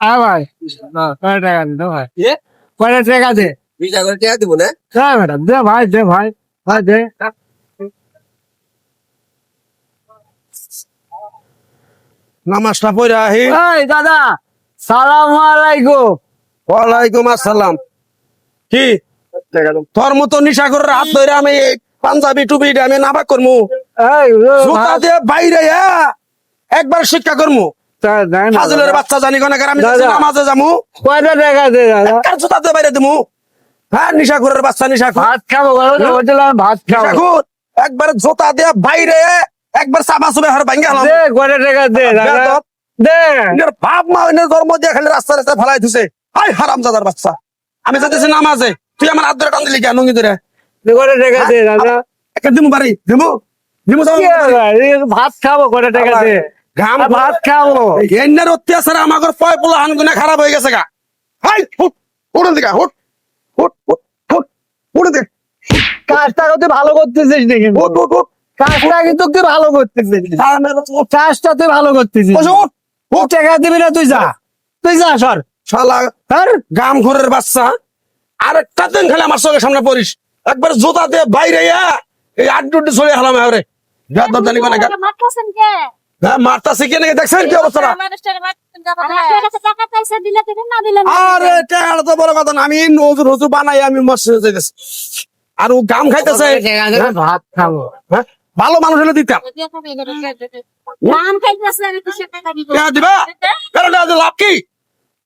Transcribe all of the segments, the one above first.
ভাই কয় টাকা দিন ভাই কয়টা টাকা দে 20 টাকা করে টাকা দিব না হ্যাঁ ম্যাডাম দে ভাই দে ভাই ভাই দে নামাজটা পড়ে আহি এই দাদা সালাম আলাইকুম ওয়ালাইকুম আসসালাম কি তোর মতো নিশা করে হাত ধরে আমি এই পাঞ্জাবি টুপি দিয়ে আমি নাবাক করমু এই জুতা দিয়ে বাইরে একবার শিক্ষা করমু ফাজিলের বাচ্চা জানি কোন আমি দাদা। নামাজে যামু কয়টা টাকা দে দাদা একবার জুতা দিয়ে বাইরে দিমু হ্যাঁ নিশা করে বাচ্চা নিশা ভাত খাবো বলছিলাম ভাত খাবো একবার জুতা দিয়ে বাইরে একবার চাপা চুবে হার ভাঙ্গে হলাম দে কয়টা টাকা দে দাদা দে এর বাপ মা এনে জন্ম দিয়ে খালি রাস্তা রাস্তায় ফেলাই দিছে হাই হারাম দাদার বাচ্চা আমি যাইতেছি নামাজে তুই আমার হাত ধরে টান দিলি কেন ধরে কয়টা টাকা দে দাদা একটা দিমু বাড়ি দিমু দিমু যাও কি হবে? এই ভাত খাবো কয়টা টাকা দে ঘাম ভাত খাবো এন্নার অত্যাচার আমাদের পয় পোলা হানগুনা খারাপ হয়ে গেছে গা হাই হুট উড়ে দিগা হুট হুট হুট হুট উড়ে দে কাজটা তুই ভালো করতেছিস দেখি হুট হুট হুট কাজটা কিন্তু তুই ভালো করতেছিস কাজটা তুই ভালো করতেছিস হুট হুট টাকা দিবি না তুই যা সর শালা সর গাম ঘরের বাচ্চা আর একটা দিন খালি আমার সঙ্গে সামনে পড়িস একবার জুতা দিয়ে বাইরে এই আড্ডুড্ডি চলে হলাম এবারে জানি কোন মারতেছেন কে? হ্যাঁ মারতা শিখে নাকি দেখছেন কি অবস্থা মানুষটারে মারতেছেন কে? আপনার কাছে টাকা পয়সা দিলে দিবেন না দিলে না আরে টাকা তো বড় কথা না আমি নজর হজু বানাই আমি মসজিদে যাইতেছি আর ও গাম খাইতেছে ভাত খাবো হ্যাঁ ভালো মানুষ হলে দিতাম নাম খাইতেছে আমি তো সে টাকা দিব টাকা দিবা কারণ লাভ কি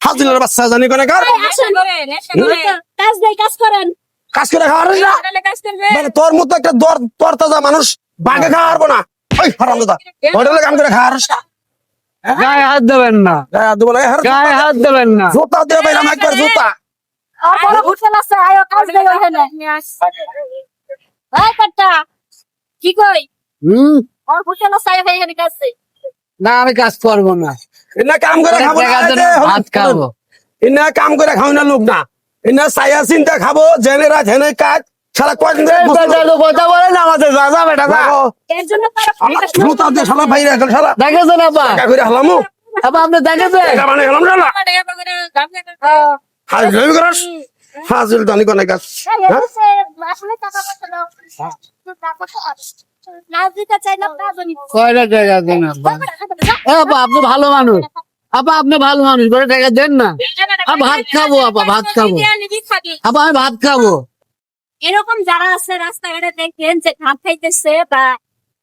হাজিলের বাচ্চা জানি কোন কার আসেন কাজ দেই কাজ করেন কাজ করে খাওয়ার না তাহলে কাজ করবে মানে তোর মতো একটা দর তাজা মানুষ বাগে খাওয়ার না ওই হারাম দাদা হোটেলে কাম করে খাওয়ার গায়ে হাত দেবেন না গায়ে হাত দেবেন না জুতা দিয়ে বাইরাম একবার জুতা আর বড় হোটেল আছে আয়ো কাজ দেই ওখানে এই কাটা কি কই আর হোটেল আছে আয়ো এখানে কাজ দেই না আমি কাজ করবো না ইনা কাম করে খাবো টাকার জন্য ভাত খাবো ইনা কাম করে খাও না লোক না ইনা সায়া চিন্তা খাবো জেনে রাত হেনে কাজ সারা কয়েকদিন কথা বলে না আমাদের দাদা বেটা এর জন্য তার জুতা দিয়ে সারা বাইরে এখন সারা দেখেছেন আপা টাকা করে হালামু আপা আপনি দেখেছেন এটা মানে হলাম না টাকা করে দাম করে হাজির হয়ে গেলাস হাজির জানি কোন কাজ আসলে টাকা পয়সা দাও টাকা না দিতে চাই না পাবনি কয়টা টাকা দেন আপা আপা আপনি ভালো মানুষ আপা আপনি ভালো মানুষ করে টাকা দেন না ভাত খাবো আপা ভাত খাবো আপা আমি ভাত খাবো এরকম যারা আছে রাস্তাঘাটে দেখেন যে ভাত খাইতেছে বা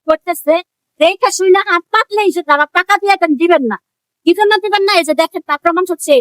করতেছে দেখা শুই না হাত পাতলেই যে তারা টাকা দিয়ে দিবেন না কি জন্য দিবেন না এই যে দেখেন তার প্রমাণ হচ্ছে